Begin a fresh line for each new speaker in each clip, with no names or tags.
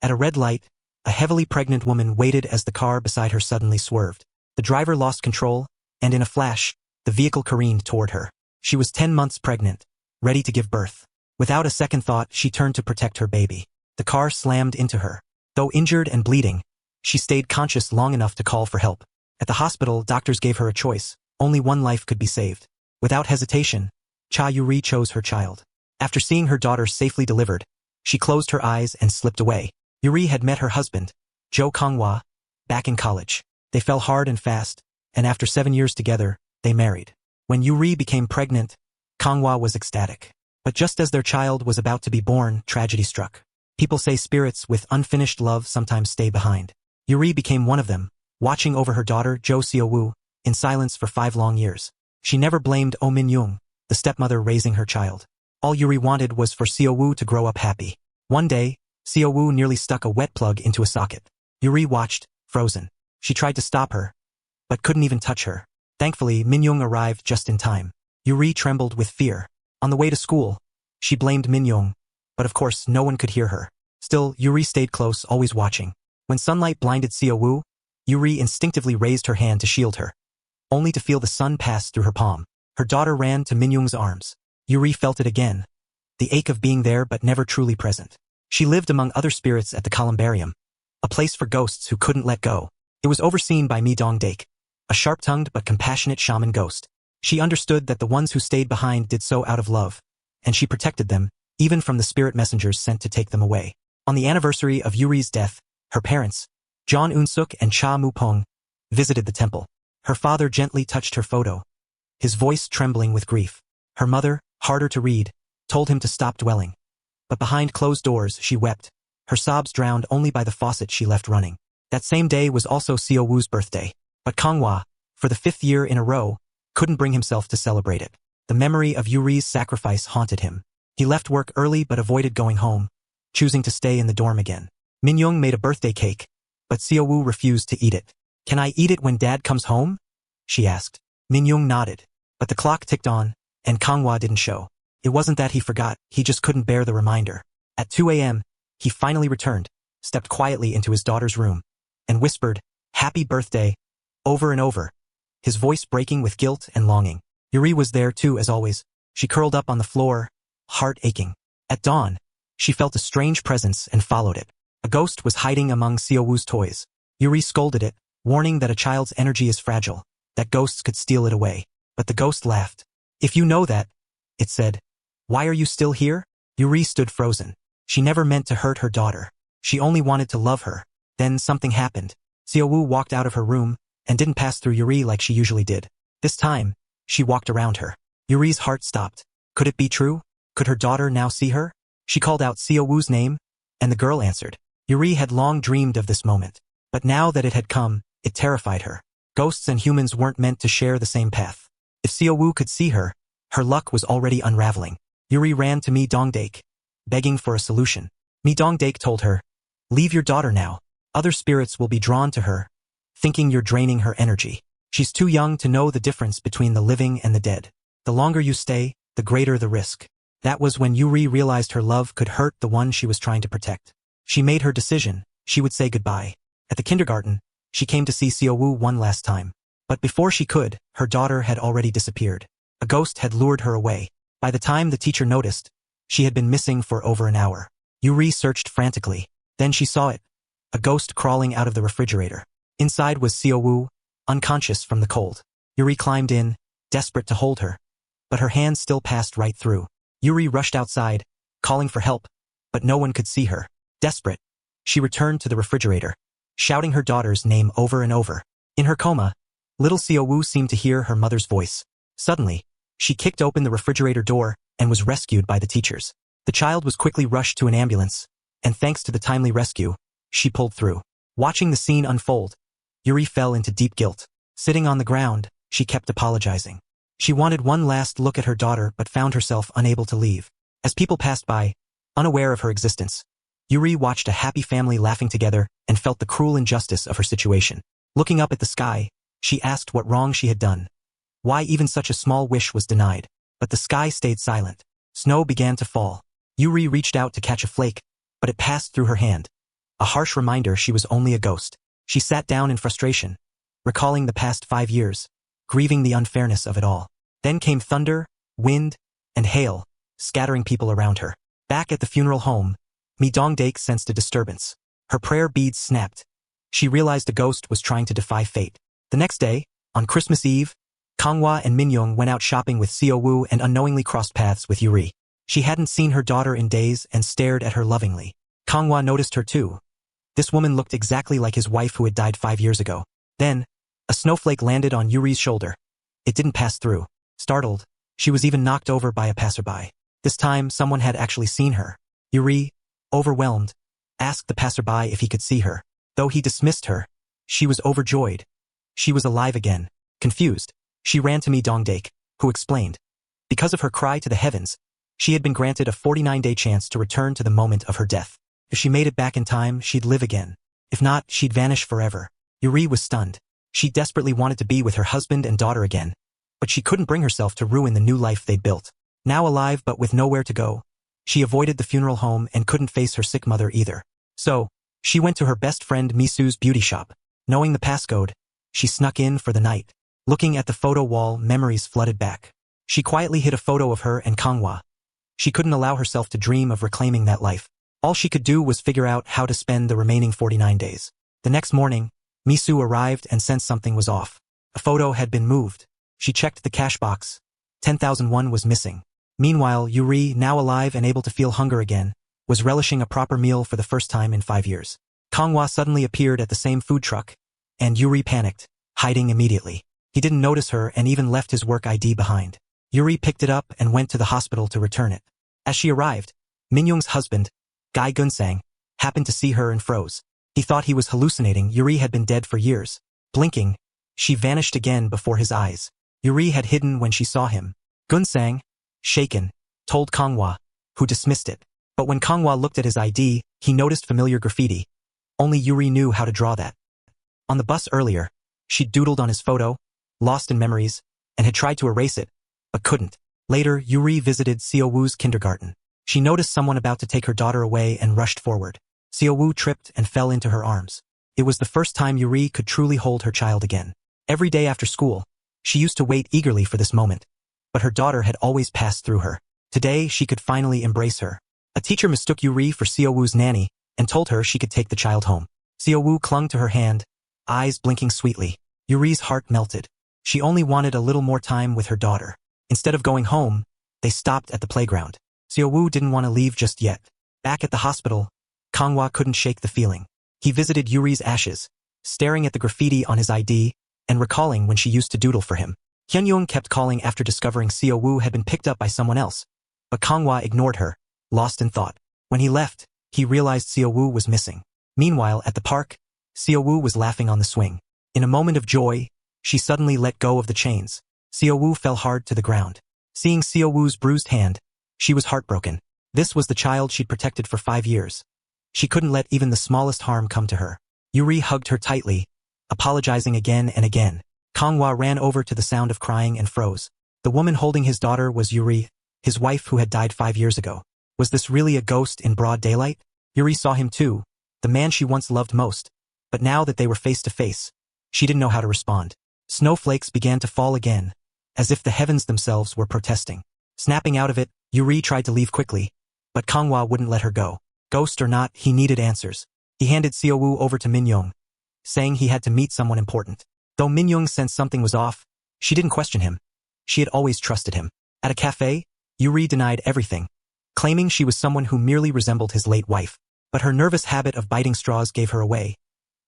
At a red light, a heavily pregnant woman waited as the car beside her suddenly swerved. The driver lost control, and in a flash, the vehicle careened toward her. She was 10 months pregnant, ready to give birth. Without a second thought, she turned to protect her baby. The car slammed into her. Though injured and bleeding, she stayed conscious long enough to call for help. At the hospital, doctors gave her a choice. Only one life could be saved. Without hesitation, Cha Yuri chose her child. After seeing her daughter safely delivered, she closed her eyes and slipped away. Yuri had met her husband, Jo Konghwa, back in college. They fell hard and fast, and after 7 years together, they married. When Yuri became pregnant, Konghwa was ecstatic. But just as their child was about to be born, tragedy struck. People say spirits with unfinished love sometimes stay behind. Yuri became one of them, watching over her daughter, Jo Seo-woo, in silence for 5 long years. She never blamed Oh Min-young, the stepmother raising her child. All Yuri wanted was for Seo-woo to grow up happy. One day, Seo-woo nearly stuck a wet plug into a socket. Yuri watched, frozen. She tried to stop her, but couldn't even touch her. Thankfully, Min-young arrived just in time. Yuri trembled with fear. On the way to school, she blamed Min-young, but of course no one could hear her. Still, Yuri stayed close, always watching. When sunlight blinded Seo-woo, Yuri instinctively raised her hand to shield her, only to feel the sun pass through her palm. Her daughter ran to Min-young's arms. Yuri felt it again, the ache of being there but never truly present. She lived among other spirits at the columbarium, a place for ghosts who couldn't let go. It was overseen by Mi Dong-dake, a sharp-tongued but compassionate shaman ghost. She understood that the ones who stayed behind did so out of love, and she protected them, even from the spirit messengers sent to take them away. On the anniversary of Yuri's death, her parents, John Eun-suk and Cha Mu-pong, visited the temple. Her father gently touched her photo, his voice trembling with grief. Her mother, harder to read, told him to stop dwelling. But behind closed doors, she wept, her sobs drowned only by the faucet she left running. That same day was also Seo-woo's birthday, but Konghwa, for the 5th year in a row, couldn't bring himself to celebrate it. The memory of Yuri's sacrifice haunted him. He left work early but avoided going home, choosing to stay in the dorm again. Min-young made a birthday cake, but Seo-woo refused to eat it. "Can I eat it when Dad comes home?" she asked. Min-young nodded, but the clock ticked on, and Konghwa didn't show. It wasn't that he forgot, he just couldn't bear the reminder. At 2 a.m., he finally returned, stepped quietly into his daughter's room, and whispered, "Happy birthday," over and over, his voice breaking with guilt and longing. Yuri was there too, as always. She curled up on the floor, heart aching. At dawn, she felt a strange presence and followed it. A ghost was hiding among Seo-woo's toys. Yuri scolded it, warning that a child's energy is fragile, that ghosts could steal it away. But the ghost laughed. "If you know that," it said, "why are you still here?" Yuri stood frozen. She never meant to hurt her daughter. She only wanted to love her. Then something happened. Seo-woo walked out of her room and didn't pass through Yuri like she usually did. This time, she walked around her. Yuri's heart stopped. Could it be true? Could her daughter now see her? She called out Seo-woo's name, and the girl answered. Yuri had long dreamed of this moment, but now that it had come, it terrified her. Ghosts and humans weren't meant to share the same path. If Seo-woo could see her, her luck was already unraveling. Yuri ran to Mi Dong-dake, begging for a solution. Mi Dong-dake told her, "Leave your daughter now. Other spirits will be drawn to her, thinking you're draining her energy. She's too young to know the difference between the living and the dead. The longer you stay, the greater the risk." That was when Yuri realized her love could hurt the one she was trying to protect. She made her decision. She would say goodbye. At the kindergarten, she came to see Seo-woo one last time. But before she could, her daughter had already disappeared. A ghost had lured her away. By the time the teacher noticed, she had been missing for over an hour. Yuri searched frantically. Then she saw it. A ghost crawling out of the refrigerator. Inside was Seo-woo, unconscious from the cold. Yuri climbed in, desperate to hold her. But her hands still passed right through. Yuri rushed outside, calling for help, but no one could see her. Desperate, she returned to the refrigerator, shouting her daughter's name over and over. In her coma, little Seo-woo seemed to hear her mother's voice. Suddenly, she kicked open the refrigerator door and was rescued by the teachers. The child was quickly rushed to an ambulance, and thanks to the timely rescue, she pulled through. Watching the scene unfold, Yuri fell into deep guilt. Sitting on the ground, she kept apologizing. She wanted one last look at her daughter but found herself unable to leave. As people passed by, unaware of her existence, Yuri watched a happy family laughing together and felt the cruel injustice of her situation. Looking up at the sky, she asked what wrong she had done. Why even such a small wish was denied. But the sky stayed silent. Snow began to fall. Yuri reached out to catch a flake, but it passed through her hand. a harsh reminder she was only a ghost. She sat down in frustration, recalling the past 5 years, grieving the unfairness of it all. Then came thunder, wind, and hail, scattering people around her. Back at the funeral home, Mi Dongdake sensed a disturbance. Her prayer beads snapped. She realized a ghost was trying to defy fate. The next day, on Christmas Eve, Kanghwa and Minyoung went out shopping with Seo Woo and unknowingly crossed paths with Yuri. She hadn't seen her daughter in days and stared at her lovingly. Kanghwa noticed her too. This woman looked exactly like his wife who had died 5 years ago. Then, a snowflake landed on Yuri's shoulder. It didn't pass through. Startled, she was even knocked over by a passerby. This time, someone had actually seen her. Yuri, overwhelmed, asked the passerby if he could see her. Though he dismissed her, she was overjoyed. She was alive again. Confused, she ran to Mi Dongdake, who explained. Because of her cry to the heavens, she had been granted a 49-day chance to return to the moment of her death. If she made it back in time, she'd live again. If not, she'd vanish forever. Yuri was stunned. She desperately wanted to be with her husband and daughter again, but she couldn't bring herself to ruin the new life they'd built. Now alive but with nowhere to go, she avoided the funeral home and couldn't face her sick mother either. So, she went to her best friend Misu's beauty shop. Knowing the passcode, she snuck in for the night. Looking at the photo wall, memories flooded back. She quietly hid a photo of her and Kanghwa. She couldn't allow herself to dream of reclaiming that life. All she could do was figure out how to spend the remaining 49 days. The next morning, Misu arrived and sensed something was off. A photo had been moved. She checked the cash box. 10,000 won was missing. Meanwhile, Yuri, now alive and able to feel hunger again, was relishing a proper meal for the first time in 5 years. Kanghwa suddenly appeared at the same food truck, and Yuri panicked, hiding immediately. He didn't notice her and even left his work ID behind. Yuri picked it up and went to the hospital to return it. As she arrived, Minyoung's husband, Guy Gunsang, happened to see her and froze. He thought he was hallucinating. Yuri had been dead for years. Blinking, she vanished again before his eyes. Yuri had hidden when she saw him. Gunsang, shaken, told Kanghwa, who dismissed it. But when Kanghwa looked at his ID, he noticed familiar graffiti. Only Yuri knew how to draw that. On the bus earlier, she'd doodled on his photo, lost in memories, and had tried to erase it, but couldn't. Later, Yuri visited Seo Woo's kindergarten. She noticed someone about to take her daughter away and rushed forward. Seo Woo tripped and fell into her arms. It was the first time Yuri could truly hold her child again. Every day after school, she used to wait eagerly for this moment, but her daughter had always passed through her. Today, she could finally embrace her. A teacher mistook Yuri for Seo Woo's nanny and told her she could take the child home. Seo Woo clung to her hand, eyes blinking sweetly. Yuri's heart melted. She only wanted a little more time with her daughter. Instead of going home, they stopped at the playground. Seo Woo didn't want to leave just yet. Back at the hospital, Kanghwa couldn't shake the feeling. He visited Yuri's ashes, staring at the graffiti on his ID and recalling when she used to doodle for him. Hyunyoung kept calling after discovering Seo Woo had been picked up by someone else, but Kanghwa ignored her, lost in thought. When he left, he realized Seo Woo was missing. Meanwhile, at the park, Seo Woo was laughing on the swing. In a moment of joy, she suddenly let go of the chains. Seo Woo fell hard to the ground. Seeing Seo Woo's bruised hand, she was heartbroken. This was the child she'd protected for 5 years. She couldn't let even the smallest harm come to her. Yuri hugged her tightly, apologizing again and again. Kanghwa ran over to the sound of crying and froze. The woman holding his daughter was Yuri, his wife who had died 5 years ago. Was this really a ghost in broad daylight? Yuri saw him too, the man she once loved most. But now that they were face to face, she didn't know how to respond. Snowflakes began to fall again, as if the heavens themselves were protesting. Snapping out of it, Yuri tried to leave quickly, but Kanghwa wouldn't let her go. Ghost or not, he needed answers. He handed Seo Woo over to Minyoung, saying he had to meet someone important. Though Minyoung sensed something was off, she didn't question him. She had always trusted him. At a cafe, Yuri denied everything, claiming she was someone who merely resembled his late wife. But her nervous habit of biting straws gave her away.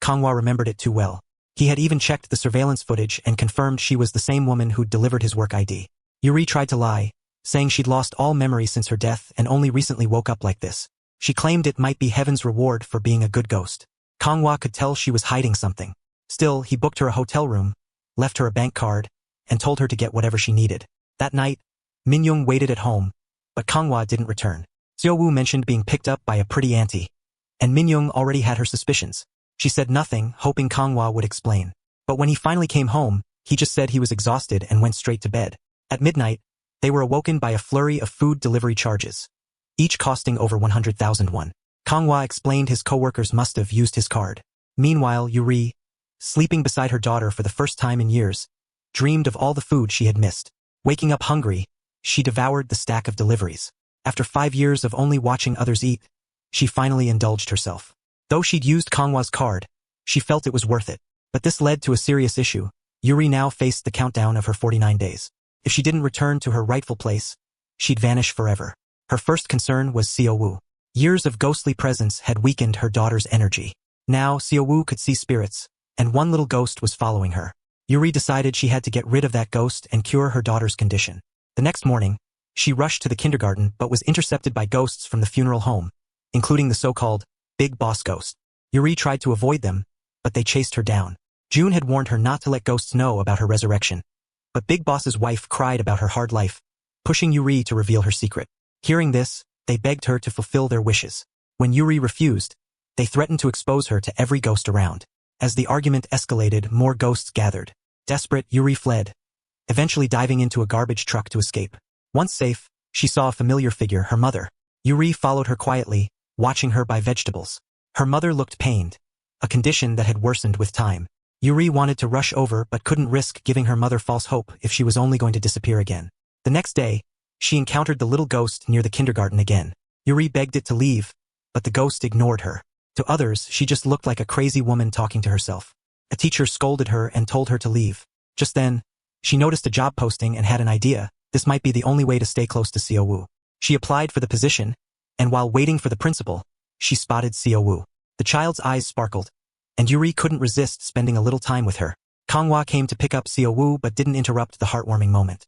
Kanghwa remembered it too well. He had even checked the surveillance footage and confirmed she was the same woman who'd delivered his work ID. Yuri tried to lie, saying she'd lost all memory since her death and only recently woke up like this. She claimed it might be heaven's reward for being a good ghost. Kanghwa could tell she was hiding something. Still, he booked her a hotel room, left her a bank card, and told her to get whatever she needed. That night, Minyoung waited at home, but Kanghwa didn't return. Seo Woo mentioned being picked up by a pretty auntie, and Minyoung already had her suspicions. She said nothing, hoping Kanghwa would explain. But when he finally came home, he just said he was exhausted and went straight to bed. At midnight, they were awoken by a flurry of food delivery charges, each costing over 100,000 won. Konghwa explained his co-workers must have used his card. Meanwhile, Yuri, sleeping beside her daughter for the first time in years, dreamed of all the food she had missed. Waking up hungry, she devoured the stack of deliveries. After 5 years of only watching others eat, she finally indulged herself. Though she'd used Konghwa's card, she felt it was worth it. But this led to a serious issue. Yuri now faced the countdown of her 49 days. If she didn't return to her rightful place, she'd vanish forever. Her first concern was Xiao Wu. Years of ghostly presence had weakened her daughter's energy. Now Xiao Wu could see spirits, and one little ghost was following her. Yuri decided she had to get rid of that ghost and cure her daughter's condition. The next morning, she rushed to the kindergarten but was intercepted by ghosts from the funeral home, including the so-called Big Boss ghost. Yuri tried to avoid them, but they chased her down. June had warned her not to let ghosts know about her resurrection. But Big Boss's wife cried about her hard life, pushing Yuri to reveal her secret. Hearing this, they begged her to fulfill their wishes. When Yuri refused, they threatened to expose her to every ghost around. As the argument escalated, more ghosts gathered. Desperate, Yuri fled, eventually diving into a garbage truck to escape. Once safe, she saw a familiar figure, her mother. Yuri followed her quietly, watching her buy vegetables. Her mother looked pained, a condition that had worsened with time. Yuri wanted to rush over but couldn't risk giving her mother false hope if she was only going to disappear again. The next day, she encountered the little ghost near the kindergarten again. Yuri begged it to leave, but the ghost ignored her. To others, she just looked like a crazy woman talking to herself. A teacher scolded her and told her to leave. Just then, she noticed a job posting and had an idea. This might be the only way to stay close to Xiao Wu. She applied for the position, and while waiting for the principal, she spotted Xiao Wu. The child's eyes sparkled, and Yuri couldn't resist spending a little time with her. Konghwa came to pick up Xiao Wu but didn't interrupt the heartwarming moment.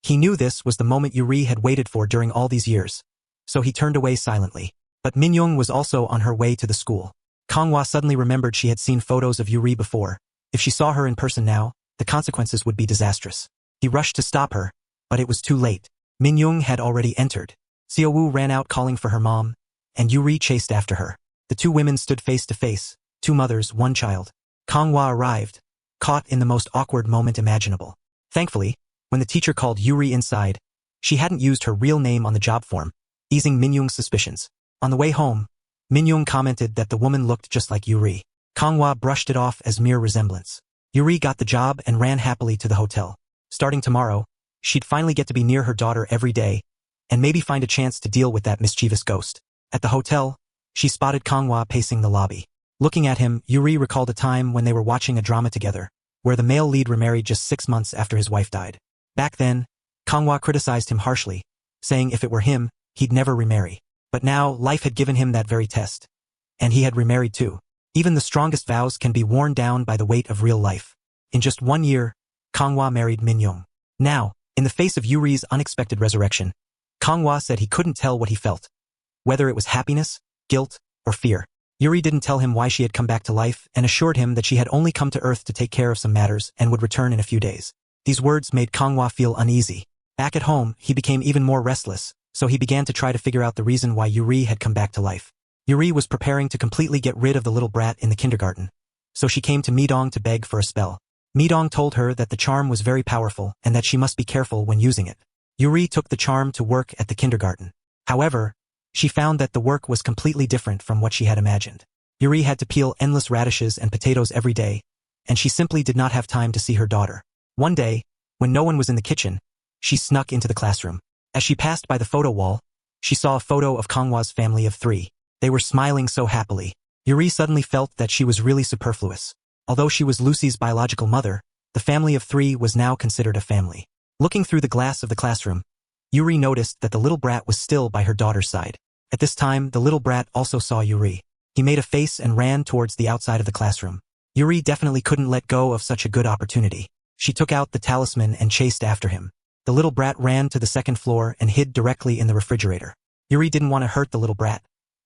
He knew this was the moment Yuri had waited for during all these years, so he turned away silently. But Minyoung was also on her way to the school. Konghwa suddenly remembered she had seen photos of Yuri before. If she saw her in person now, the consequences would be disastrous. He rushed to stop her, but it was too late. Minyoung had already entered. Xiao Wu ran out calling for her mom, and Yuri chased after her. The two women stood face to face, two mothers, one child. Konghwa arrived, caught in the most awkward moment imaginable. Thankfully, when the teacher called Yuri inside, she hadn't used her real name on the job form, easing Minyoung's suspicions. On the way home, Minyoung commented that the woman looked just like Yuri. Konghwa brushed it off as mere resemblance. Yuri got the job and ran happily to the hotel. Starting tomorrow, she'd finally get to be near her daughter every day, and maybe find a chance to deal with that mischievous ghost. At the hotel, she spotted Konghwa pacing the lobby. Looking at him, Yuri recalled a time when they were watching a drama together, where the male lead remarried just 6 months after his wife died. Back then, Konghwa criticized him harshly, saying if it were him, he'd never remarry. But now, life had given him that very test. And he had remarried too. Even the strongest vows can be worn down by the weight of real life. In just 1 year, Konghwa married Minyoung. Now, in the face of Yuri's unexpected resurrection, Konghwa said he couldn't tell what he felt. Whether it was happiness, guilt, or fear. Yuri didn't tell him why she had come back to life and assured him that she had only come to Earth to take care of some matters and would return in a few days. These words made Konghwa feel uneasy. Back at home, he became even more restless, so he began to try to figure out the reason why Yuri had come back to life. Yuri was preparing to completely get rid of the little brat in the kindergarten, so she came to Midong to beg for a spell. Midong told her that the charm was very powerful and that she must be careful when using it. Yuri took the charm to work at the kindergarten. However, she found that the work was completely different from what she had imagined. Yuri had to peel endless radishes and potatoes every day, and she simply did not have time to see her daughter. One day, when no one was in the kitchen, she snuck into the classroom. As she passed by the photo wall, she saw a photo of Konghwa's family of 3. They were smiling so happily. Yuri suddenly felt that she was really superfluous. Although she was Lucy's biological mother, the family of 3 was now considered a family. Looking through the glass of the classroom, Yuri noticed that the little brat was still by her daughter's side. At this time, the little brat also saw Yuri. He made a face and ran towards the outside of the classroom. Yuri definitely couldn't let go of such a good opportunity. She took out the talisman and chased after him. The little brat ran to the second floor and hid directly in the refrigerator. Yuri didn't want to hurt the little brat,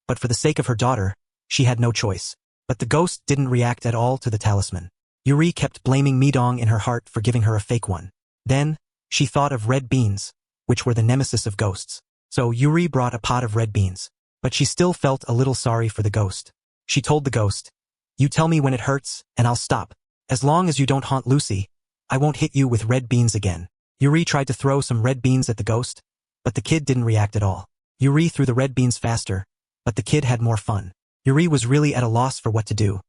but for the sake of her daughter, she had no choice. But the ghost didn't react at all to the talisman. Yuri kept blaming Midong in her heart for giving her a fake one. Then, she thought of red beans, which were the nemesis of ghosts. So Yuri brought a pot of red beans. But she still felt a little sorry for the ghost. She told the ghost, "You tell me when it hurts, and I'll stop. As long as you don't haunt Lucy, I won't hit you with red beans again." Yuri tried to throw some red beans at the ghost, but the kid didn't react at all. Yuri threw the red beans faster, but the kid had more fun. Yuri was really at a loss for what to do.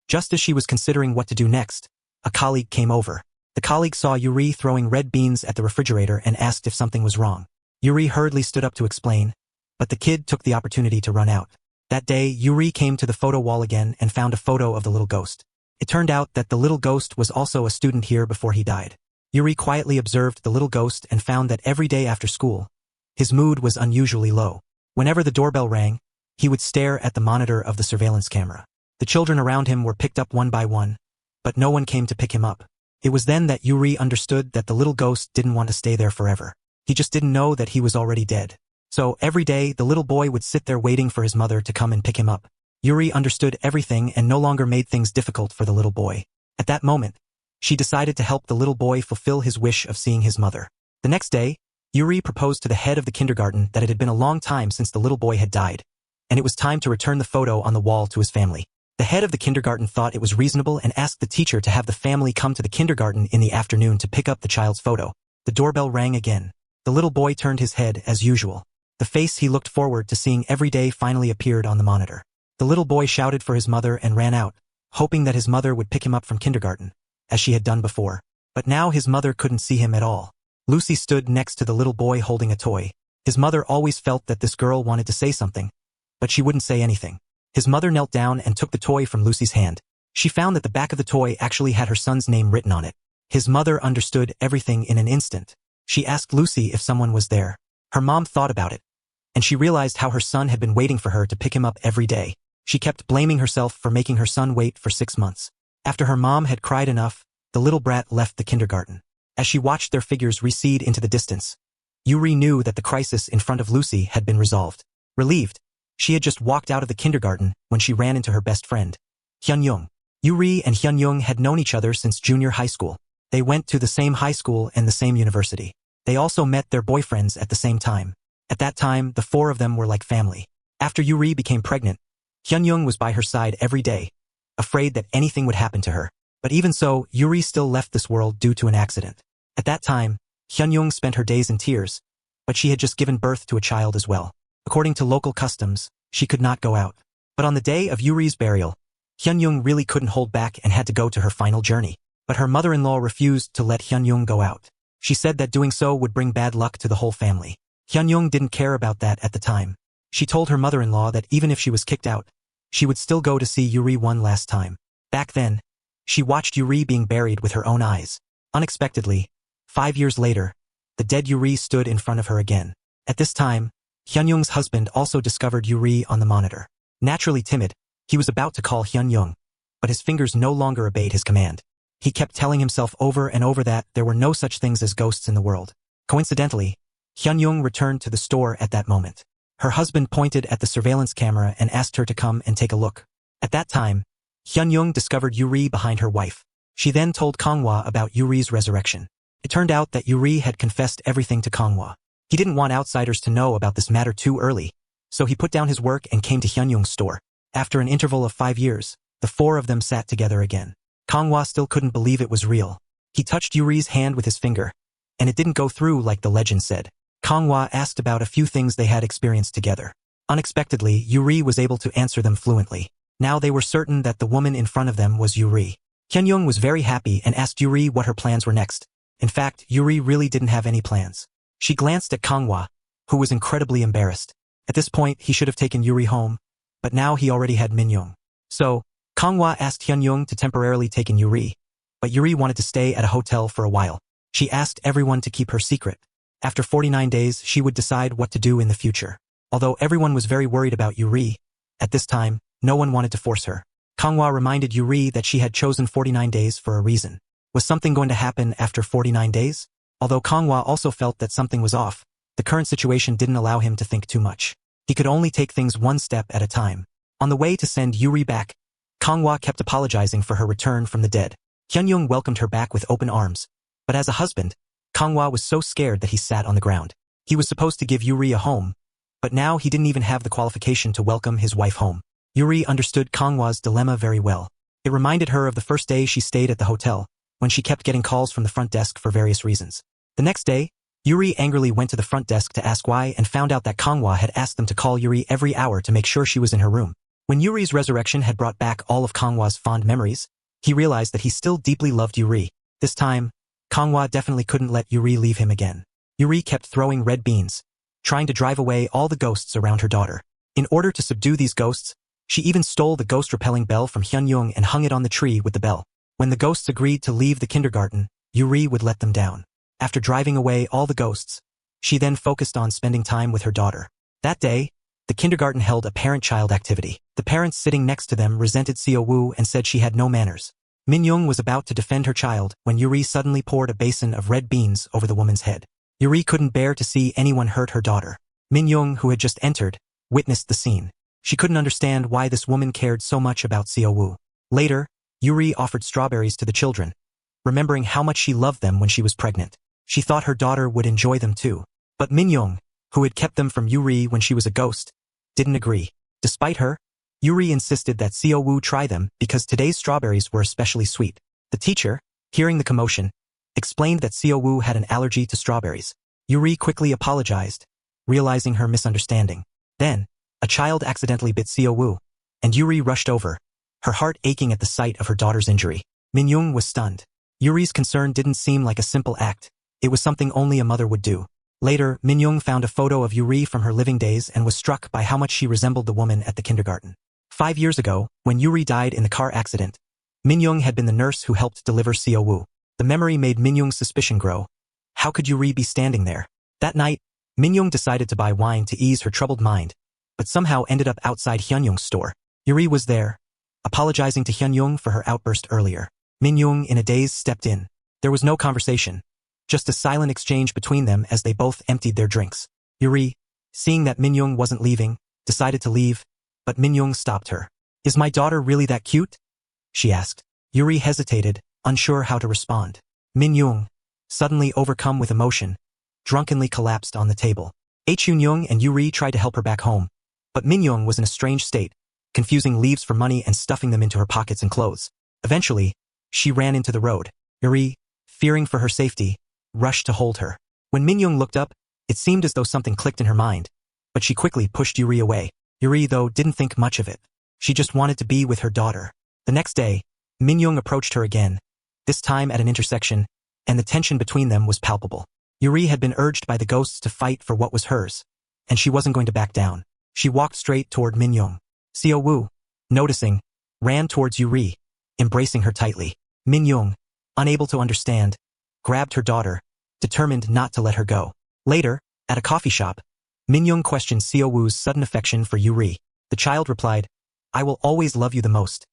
Just as she was considering what to do next, a colleague came over. The colleague saw Yuri throwing red beans at the refrigerator and asked if something was wrong. Yuri hurriedly stood up to explain, but the kid took the opportunity to run out. That day, Yuri came to the photo wall again and found a photo of the little ghost. It turned out that the little ghost was also a student here before he died. Yuri quietly observed the little ghost and found that every day after school, his mood was unusually low. Whenever the doorbell rang, he would stare at the monitor of the surveillance camera. The children around him were picked up one by one, but no one came to pick him up. It was then that Yuri understood that the little ghost didn't want to stay there forever. He just didn't know that he was already dead. So every day, the little boy would sit there waiting for his mother to come and pick him up. Yuri understood everything and no longer made things difficult for the little boy. At that moment, she decided to help the little boy fulfill his wish of seeing his mother. The next day, Yuri proposed to the head of the kindergarten that it had been a long time since the little boy had died, and it was time to return the photo on the wall to his family. The head of the kindergarten thought it was reasonable and asked the teacher to have the family come to the kindergarten in the afternoon to pick up the child's photo. The doorbell rang again. The little boy turned his head as usual. The face he looked forward to seeing every day finally appeared on the monitor. The little boy shouted for his mother and ran out, hoping that his mother would pick him up from kindergarten, as she had done before. But now his mother couldn't see him at all. Lucy stood next to the little boy holding a toy. His mother always felt that this girl wanted to say something, but she wouldn't say anything. His mother knelt down and took the toy from Lucy's hand. She found that the back of the toy actually had her son's name written on it. His mother understood everything in an instant. She asked Lucy if someone was there. Her mom thought about it, and she realized how her son had been waiting for her to pick him up every day. She kept blaming herself for making her son wait for 6 months. After her mom had cried enough, the little brat left the kindergarten. As she watched their figures recede into the distance, Yuri knew that the crisis in front of Lucy had been resolved. Relieved, she had just walked out of the kindergarten when she ran into her best friend, Hyun-young. Yuri and Hyun-young had known each other since junior high school. They went to the same high school and the same university. They also met their boyfriends at the same time. At that time, the four of them were like family. After Yuri became pregnant, Hyun-young was by her side every day, afraid that anything would happen to her. But even so, Yuri still left this world due to an accident. At that time, Hyun-young spent her days in tears, but she had just given birth to a child as well. According to local customs, she could not go out. But on the day of Yuri's burial, Hyun-young really couldn't hold back and had to go to her final journey. But her mother-in-law refused to let Hyun-young go out. She said that doing so would bring bad luck to the whole family. Hyun-young didn't care about that at the time. She told her mother-in-law that even if she was kicked out, she would still go to see Yuri one last time. Back then, she watched Yuri being buried with her own eyes. Unexpectedly, 5 years later, the dead Yuri stood in front of her again. At this time, Hyun-young's husband also discovered Yuri on the monitor. Naturally timid, he was about to call Hyun-young, but his fingers no longer obeyed his command. He kept telling himself over and over that there were no such things as ghosts in the world. Coincidentally, Hyun-young returned to the store at that moment. Her husband pointed at the surveillance camera and asked her to come and take a look. At that time, Hyun-young discovered Yuri behind her wife. She then told Kang-hwa about Yuri's resurrection. It turned out that Yuri had confessed everything to Kang-hwa. He didn't want outsiders to know about this matter too early, so he put down his work and came to Hyun-young's store. After an interval of 5 years, the four of them sat together again. Kang-hwa still couldn't believe it was real. He touched Yuri's hand with his finger, and it didn't go through like the legend said. Kang-hwa asked about a few things they had experienced together. Unexpectedly, Yuri was able to answer them fluently. Now they were certain that the woman in front of them was Yuri. Hyun-young was very happy and asked Yuri what her plans were next. In fact, Yuri really didn't have any plans. She glanced at Kang-hwa, who was incredibly embarrassed. At this point, he should have taken Yuri home, but now he already had Min-young. So, Kang-hwa asked Hyun-young to temporarily take in Yuri, but Yuri wanted to stay at a hotel for a while. She asked everyone to keep her secret. After 49 days, she would decide what to do in the future. Although everyone was very worried about Yuri, at this time, no one wanted to force her. Kang-hwa reminded Yuri that she had chosen 49 days for a reason. Was something going to happen after 49 days? Although Kang-hwa also felt that something was off, the current situation didn't allow him to think too much. He could only take things one step at a time. On the way to send Yuri back, Kang-hwa kept apologizing for her return from the dead. Hyun-young welcomed her back with open arms, but as a husband, Kang-hwa was so scared that he sat on the ground. He was supposed to give Yuri a home, but now he didn't even have the qualification to welcome his wife home. Yuri understood Kang-hwa's dilemma very well. It reminded her of the first day she stayed at the hotel, when she kept getting calls from the front desk for various reasons. The next day, Yuri angrily went to the front desk to ask why and found out that Kangwa had asked them to call Yuri every hour to make sure she was in her room. When Yuri's resurrection had brought back all of Kangwa's fond memories, he realized that he still deeply loved Yuri. This time, Kangwa definitely couldn't let Yuri leave him again. Yuri kept throwing red beans, trying to drive away all the ghosts around her daughter. In order to subdue these ghosts, she even stole the ghost-repelling bell from Hyun-young and hung it on the tree with the bell. When the ghosts agreed to leave the kindergarten, Yuri would let them down. After driving away all the ghosts, she then focused on spending time with her daughter. That day, the kindergarten held a parent-child activity. The parents sitting next to them resented Seo Woo and said she had no manners. Min-young was about to defend her child when Yuri suddenly poured a basin of red beans over the woman's head. Yuri couldn't bear to see anyone hurt her daughter. Min-young, who had just entered, witnessed the scene. She couldn't understand why this woman cared so much about Seo Woo. Later, Yuri offered strawberries to the children, remembering how much she loved them when she was pregnant. She thought her daughter would enjoy them too. But Min-young, who had kept them from Yuri when she was a ghost, didn't agree. Despite her, Yuri insisted that Seo Woo try them because today's strawberries were especially sweet. The teacher, hearing the commotion, explained that Seo Woo had an allergy to strawberries. Yuri quickly apologized, realizing her misunderstanding. Then, a child accidentally bit Seo Woo, and Yuri rushed over, her heart aching at the sight of her daughter's injury. Min-young was stunned. Yuri's concern didn't seem like a simple act. It was something only a mother would do. Later, Min-young found a photo of Yuri from her living days and was struck by how much she resembled the woman at the kindergarten. 5 years ago, when Yuri died in the car accident, Min-young had been the nurse who helped deliver Seo Woo. The memory made Min-young's suspicion grow. How could Yuri be standing there? That night, Min-young decided to buy wine to ease her troubled mind, but somehow ended up outside Hyun-young's store. Yuri was there, apologizing to Hyun-young for her outburst earlier. Min-young, in a daze, stepped in. There was no conversation, just a silent exchange between them as they both emptied their drinks. Yuri, seeing that Min-young wasn't leaving, decided to leave, but Min-young stopped her. "Is my daughter really that cute?" she asked. Yuri hesitated, unsure how to respond. Min-young, suddenly overcome with emotion, drunkenly collapsed on the table. Hyun-young and Yuri tried to help her back home, but Min-young was in a strange state, confusing leaves for money and stuffing them into her pockets and clothes. Eventually, she ran into the road. Yuri, fearing for her safety, rushed to hold her. When Min-young looked up, it seemed as though something clicked in her mind, but she quickly pushed Yuri away. Yuri, though, didn't think much of it. She just wanted to be with her daughter. The next day, Min-young approached her again, this time at an intersection, and the tension between them was palpable. Yuri had been urged by the ghosts to fight for what was hers, and she wasn't going to back down. She walked straight toward Min-young. Seo Woo, noticing, ran towards Yuri, embracing her tightly. Min-young, unable to understand, grabbed her daughter, determined not to let her go. Later, at a coffee shop, Min-young questioned Seo Woo's sudden affection for Yuri. The child replied, "I will always love you the most."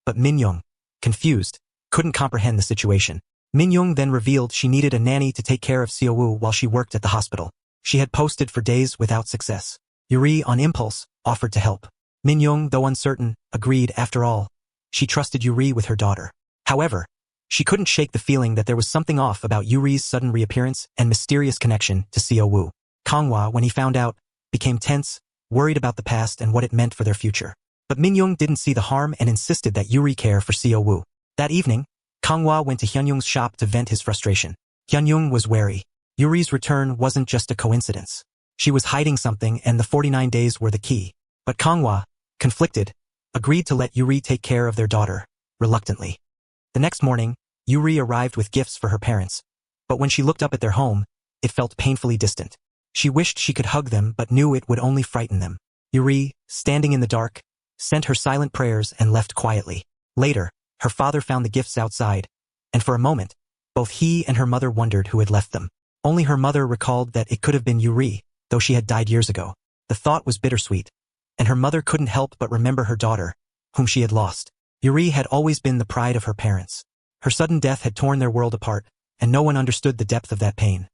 But Min-young, confused, couldn't comprehend the situation. Min-young then revealed she needed a nanny to take care of Seo Woo while she worked at the hospital. She had posted for days without success. Yuri, on impulse, offered to help. Min-young, though uncertain, agreed. After all, she trusted Yuri with her daughter. However, she couldn't shake the feeling that there was something off about Yuri's sudden reappearance and mysterious connection to Seo Woo. Kangwa, when he found out, became tense, worried about the past and what it meant for their future. But Min-young didn't see the harm and insisted that Yuri care for Seo Woo. That evening, Kangwa went to Hyun-young's shop to vent his frustration. Hyun-young was wary. Yuri's return wasn't just a coincidence. She was hiding something, and the 49 days were the key. But Kangwa, conflicted, agreed to let Yuri take care of their daughter, reluctantly. The next morning, Yuri arrived with gifts for her parents. But when she looked up at their home, it felt painfully distant. She wished she could hug them but knew it would only frighten them. Yuri, standing in the dark, sent her silent prayers and left quietly. Later, her father found the gifts outside, and for a moment, both he and her mother wondered who had left them. Only her mother recalled that it could have been Yuri, though she had died years ago. The thought was bittersweet, and her mother couldn't help but remember her daughter, whom she had lost. Yuri had always been the pride of her parents. Her sudden death had torn their world apart, and no one understood the depth of that pain.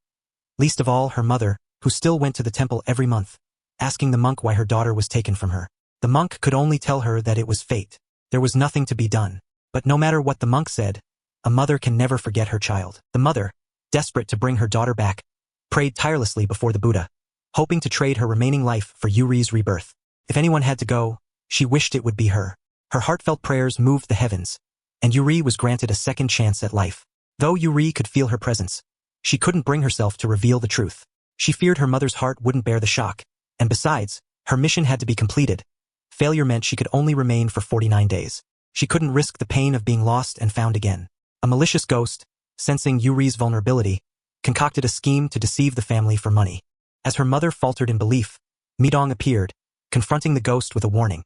Least of all, her mother, who still went to the temple every month, asking the monk why her daughter was taken from her. The monk could only tell her that it was fate. There was nothing to be done. But no matter what the monk said, a mother can never forget her child. The mother, desperate to bring her daughter back, prayed tirelessly before the Buddha, hoping to trade her remaining life for Yuri's rebirth. If anyone had to go, she wished it would be her. Her heartfelt prayers moved the heavens, and Yuri was granted a second chance at life. Though Yuri could feel her presence, she couldn't bring herself to reveal the truth. She feared her mother's heart wouldn't bear the shock, and besides, her mission had to be completed. Failure meant she could only remain for 49 days. She couldn't risk the pain of being lost and found again. A malicious ghost, sensing Yuri's vulnerability, concocted a scheme to deceive the family for money. As her mother faltered in belief, Midong appeared, confronting the ghost with a warning.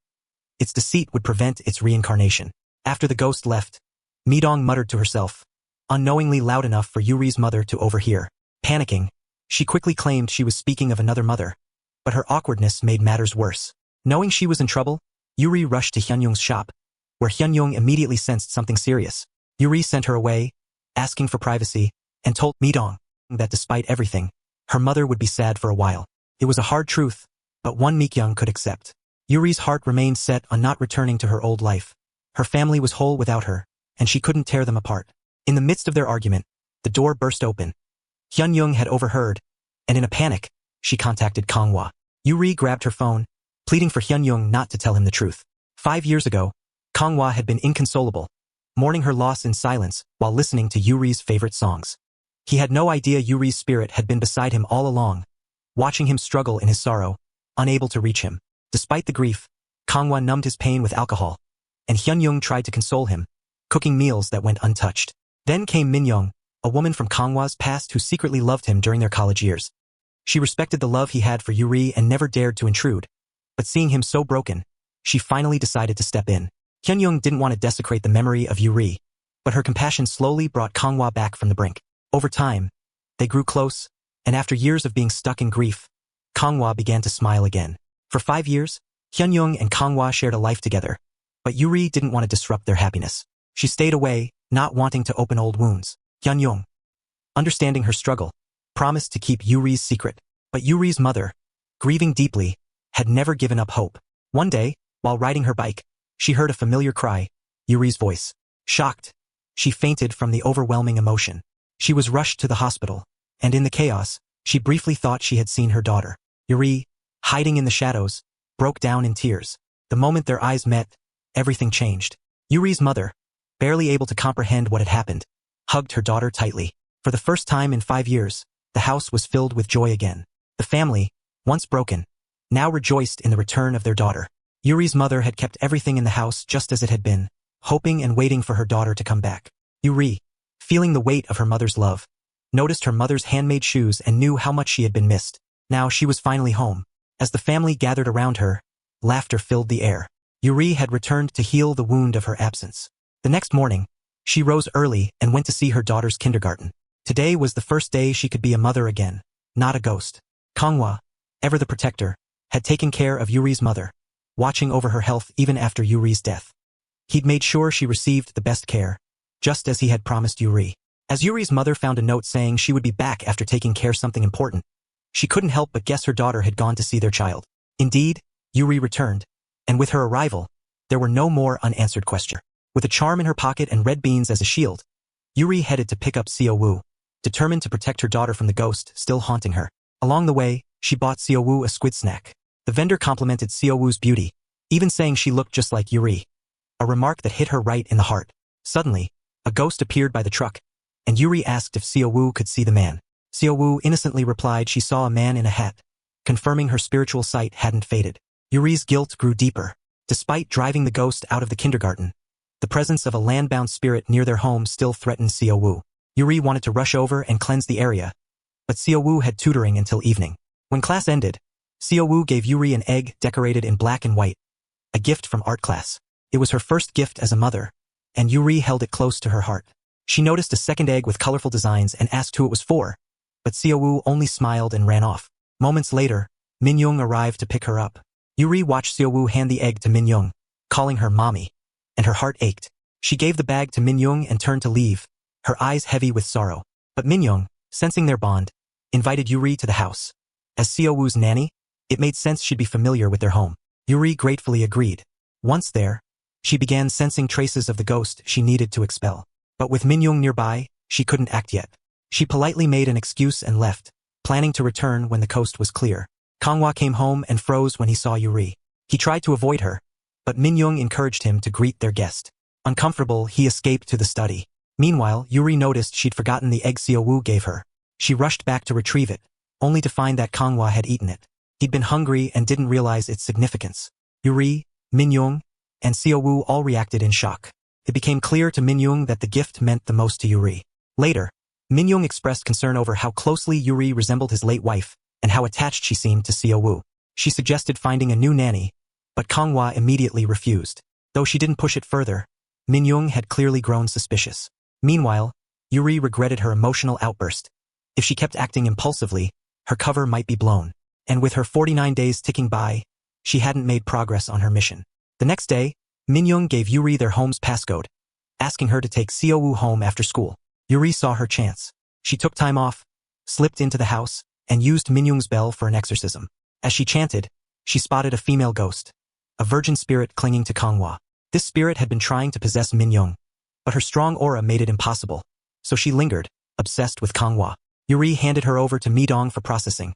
Its deceit would prevent its reincarnation. After the ghost left, Midong muttered to herself, unknowingly loud enough for Yuri's mother to overhear. Panicking, she quickly claimed she was speaking of another mother, but her awkwardness made matters worse. Knowing she was in trouble, Yuri rushed to Hyunyung's shop, where Hyunyung immediately sensed something serious. Yuri sent her away, asking for privacy, and told Midong that despite everything, her mother would be sad for a while. It was a hard truth, but one Mikyung could accept. Yuri's heart remained set on not returning to her old life. Her family was whole without her, and she couldn't tear them apart. In the midst of their argument, the door burst open. Hyunyung had overheard, and in a panic, she contacted Konghwa. Yuri grabbed her phone, pleading for Hyunyung not to tell him the truth. 5 years ago, Konghwa had been inconsolable, mourning her loss in silence while listening to Yuri's favorite songs. He had no idea Yuri's spirit had been beside him all along, watching him struggle in his sorrow, unable to reach him. Despite the grief, Konghwa numbed his pain with alcohol, and Hyunyung tried to console him, cooking meals that went untouched. Then came Minyoung, a woman from Konghwa's past who secretly loved him during their college years. She respected the love he had for Yuri and never dared to intrude, but seeing him so broken, she finally decided to step in. Hyunyung didn't want to desecrate the memory of Yuri, but her compassion slowly brought Konghwa back from the brink. Over time, they grew close, and after years of being stuck in grief, Konghwa began to smile again. For 5 years, Hyunyung and Konghwa shared a life together, but Yuri didn't want to disrupt their happiness. She stayed away, not wanting to open old wounds. Hyunyung, understanding her struggle, promised to keep Yuri's secret, but Yuri's mother, grieving deeply, had never given up hope. One day, while riding her bike, she heard a familiar cry, Yuri's voice. Shocked, she fainted from the overwhelming emotion. She was rushed to the hospital, and in the chaos, she briefly thought she had seen her daughter. Yuri, hiding in the shadows, broke down in tears. The moment their eyes met, everything changed. Yuri's mother, barely able to comprehend what had happened, hugged her daughter tightly. For the first time in 5 years, the house was filled with joy again. The family, once broken, now rejoiced in the return of their daughter. Yuri's mother had kept everything in the house just as it had been, hoping and waiting for her daughter to come back. Yuri, feeling the weight of her mother's love, noticed her mother's handmade shoes and knew how much she had been missed. Now she was finally home. As the family gathered around her, laughter filled the air. Yuri had returned to heal the wound of her absence. The next morning, she rose early and went to see her daughter's kindergarten. Today was the first day she could be a mother again, not a ghost. Konghwa, ever the protector, had taken care of Yuri's mother, watching over her health even after Yuri's death. He'd made sure she received the best care, just as he had promised Yuri. As Yuri's mother found a note saying she would be back after taking care of something important, she couldn't help but guess her daughter had gone to see their child. Indeed, Yuri returned, and with her arrival, there were no more unanswered questions. With a charm in her pocket and red beans as a shield, Yuri headed to pick up Seo Woo, determined to protect her daughter from the ghost still haunting her. Along the way, she bought Seo Woo a squid snack. The vendor complimented Seo Woo's beauty, even saying she looked just like Yuri, a remark that hit her right in the heart. Suddenly, a ghost appeared by the truck, and Yuri asked if Seo Woo could see the man. Seo Woo innocently replied she saw a man in a hat, confirming her spiritual sight hadn't faded. Yuri's guilt grew deeper. Despite driving the ghost out of the kindergarten, the presence of a land-bound spirit near their home still threatened Seo Woo. Yuri wanted to rush over and cleanse the area, but Seo Woo had tutoring until evening. When class ended, Seo Woo gave Yuri an egg decorated in black and white, a gift from art class. It was her first gift as a mother, and Yuri held it close to her heart. She noticed a second egg with colorful designs and asked who it was for, but Seo Woo only smiled and ran off. Moments later, Minyoung arrived to pick her up. Yuri watched Seo Woo hand the egg to Minyoung, calling her mommy, and her heart ached. She gave the bag to Minyoung and turned to leave, her eyes heavy with sorrow. But Minyoung, sensing their bond, invited Yuri to the house. As Seo Woo's nanny, it made sense she'd be familiar with their home. Yuri gratefully agreed. Once there, she began sensing traces of the ghost she needed to expel. But with Minyoung nearby, she couldn't act yet. She politely made an excuse and left, planning to return when the coast was clear. Konghwa came home and froze when he saw Yuri. He tried to avoid her, but Minyoung encouraged him to greet their guest. Uncomfortable, he escaped to the study. Meanwhile, Yuri noticed she'd forgotten the egg Seo Woo gave her. She rushed back to retrieve it, only to find that Kanghwa had eaten it. He'd been hungry and didn't realize its significance. Yuri, Minyoung, and Xiaowu all reacted in shock. It became clear to Minyoung that the gift meant the most to Yuri. Later, Minyoung expressed concern over how closely Yuri resembled his late wife and how attached she seemed to Xiaowu. She suggested finding a new nanny, but Kanghwa immediately refused. Though she didn't push it further, Minyoung had clearly grown suspicious. Meanwhile, Yuri regretted her emotional outburst. If she kept acting impulsively, her cover might be blown. And with her 49 days ticking by, she hadn't made progress on her mission. The next day, Minyoung gave Yuri their home's passcode, asking her to take Xiaowu home after school. Yuri saw her chance. She took time off, slipped into the house, and used Minyoung's bell for an exorcism. As she chanted, she spotted a female ghost, a virgin spirit clinging to Kanghwa. This spirit had been trying to possess Minyoung, but her strong aura made it impossible, so she lingered, obsessed with Kanghwa. Yuri handed her over to Midong for processing,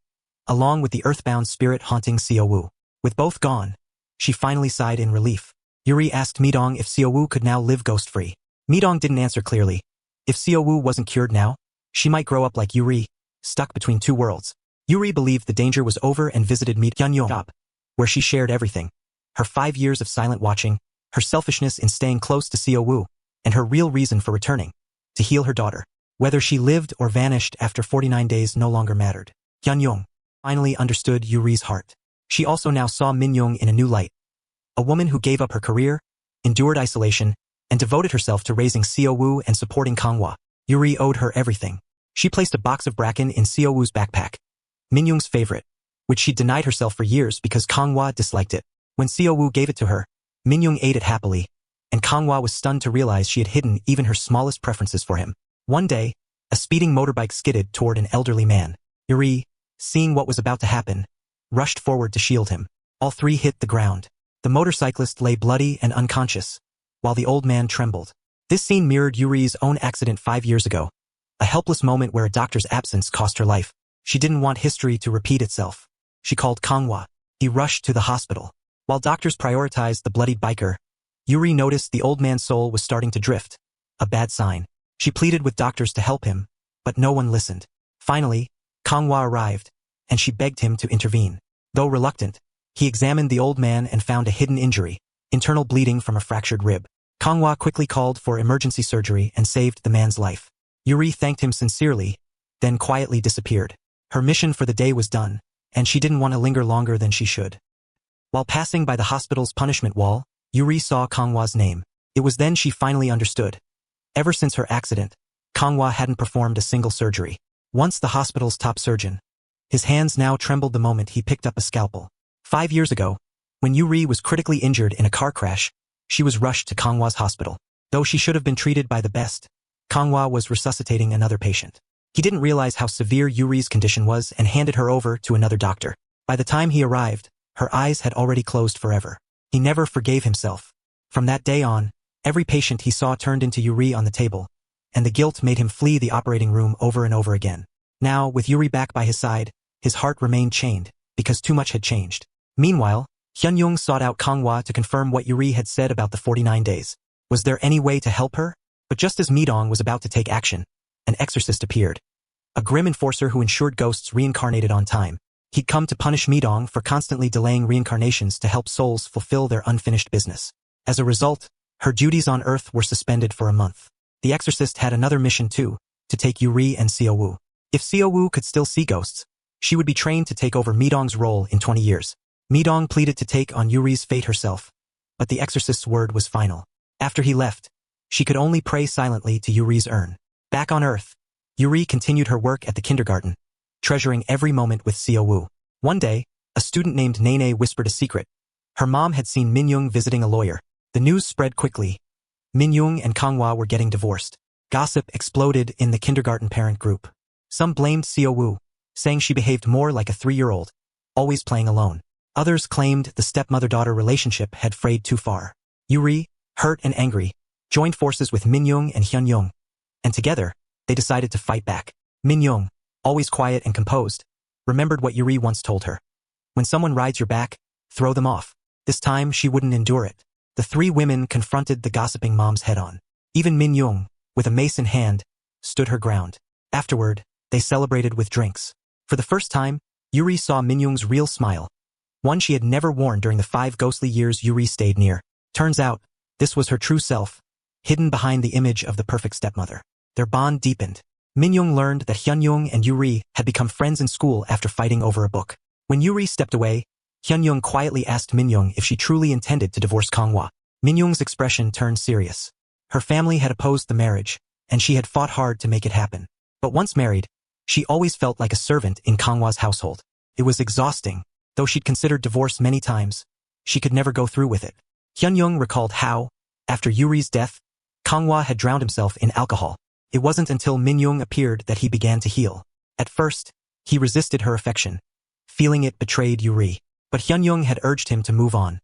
along with the earthbound spirit haunting Xiaowu. With both gone, she finally sighed in relief. Yuri asked Midong if Xiaowu could now live ghost-free. Midong didn't answer clearly. If Xiaowu wasn't cured now, she might grow up like Yuri, stuck between two worlds. Yuri believed the danger was over and visited Hyunyong shop, where she shared everything. Her 5 years of silent watching, her selfishness in staying close to Xiaowu, and her real reason for returning, to heal her daughter. Whether she lived or vanished after 49 days no longer mattered. Hyunyong finally understood Yuri's heart. She also now saw Minyoung in a new light. A woman who gave up her career, endured isolation, and devoted herself to raising Xiaowu and supporting Kanghwa. Yuri owed her everything. She placed a box of bracken in Xiaowu's backpack, Minyoung's favorite, which she'd denied herself for years because Kanghwa disliked it. When Xiaowu gave it to her, Minyoung ate it happily, and Kanghwa was stunned to realize she had hidden even her smallest preferences for him. One day, a speeding motorbike skidded toward an elderly man. Yuri, seeing what was about to happen, rushed forward to shield him. All three hit the ground. The motorcyclist lay bloody and unconscious, while the old man trembled. This scene mirrored Yuri's own accident 5 years ago, a helpless moment where a doctor's absence cost her life. She didn't want history to repeat itself. She called Kanghwa. He rushed to the hospital. While doctors prioritized the bloodied biker, Yuri noticed the old man's soul was starting to drift, a bad sign. She pleaded with doctors to help him, but no one listened. Finally, Kanghwa arrived, and she begged him to intervene. Though reluctant, he examined the old man and found a hidden injury, internal bleeding from a fractured rib. Kanghwa quickly called for emergency surgery and saved the man's life. Yuri thanked him sincerely, then quietly disappeared. Her mission for the day was done, and she didn't want to linger longer than she should. While passing by the hospital's punishment wall, Yuri saw Kanghwa's name. It was then she finally understood. Ever since her accident, Kanghwa hadn't performed a single surgery. Once the hospital's top surgeon, his hands now trembled the moment he picked up a scalpel. 5 years ago, when Yuri was critically injured in a car crash, she was rushed to Kanghwa's hospital. Though she should have been treated by the best, Kanghwa was resuscitating another patient. He didn't realize how severe Yuri's condition was and handed her over to another doctor. By the time he arrived, her eyes had already closed forever. He never forgave himself. From that day on, every patient he saw turned into Yuri on the table, and the guilt made him flee the operating room over and over again. Now, with Yuri back by his side, his heart remained chained, because too much had changed. Meanwhile, Hyunyong sought out Kanghwa to confirm what Yuri had said about the 49 days. Was there any way to help her? But just as Midong was about to take action, an exorcist appeared. A grim enforcer who ensured ghosts reincarnated on time. He'd come to punish Midong for constantly delaying reincarnations to help souls fulfill their unfinished business. As a result, her duties on Earth were suspended for a month. The exorcist had another mission too, to take Yuri and Xiaowu. If Xiaowu could still see ghosts, she would be trained to take over Midong's role in 20 years. Midong pleaded to take on Yuri's fate herself, but the exorcist's word was final. After he left, she could only pray silently to Yuri's urn. Back on Earth, Yuri continued her work at the kindergarten, treasuring every moment with Xiaowu. One day, a student named Nene whispered a secret. Her mom had seen Minyoung visiting a lawyer. The news spread quickly. Minyoung and Kanghwa were getting divorced. Gossip exploded in the kindergarten parent group. Some blamed Xiaowu, saying she behaved more like a 3-year-old, always playing alone. Others claimed the stepmother-daughter relationship had frayed too far. Yuri, hurt and angry, joined forces with Minyoung and Hyunyong, and together, they decided to fight back. Minyoung, always quiet and composed, remembered what Yuri once told her. When someone rides your back, throw them off. This time, she wouldn't endure it. The 3 women confronted the gossiping moms head-on. Even Minyoung, with a mace in hand, stood her ground. Afterward, They celebrated with drinks. For the first time, Yuri saw Minyoung's real smile, one she had never worn during the 5 ghostly years Yuri stayed near. Turns out, this was her true self, hidden behind the image of the perfect stepmother. Their bond deepened. Minyoung learned that Hyunyoung and Yuri had become friends in school after fighting over a book. When Yuri stepped away, Hyunyoung quietly asked Minyoung if she truly intended to divorce Kanghwa. Minyoung's expression turned serious. Her family had opposed the marriage, and she had fought hard to make it happen. But once married, she always felt like a servant in Kanghwa's household. It was exhausting. Though she'd considered divorce many times, she could never go through with it. Hyunyoung recalled how, after Yuri's death, Kanghwa had drowned himself in alcohol. It wasn't until Minyoung appeared that he began to heal. At first, he resisted her affection, feeling it betrayed Yuri. But Hyunyoung had urged him to move on.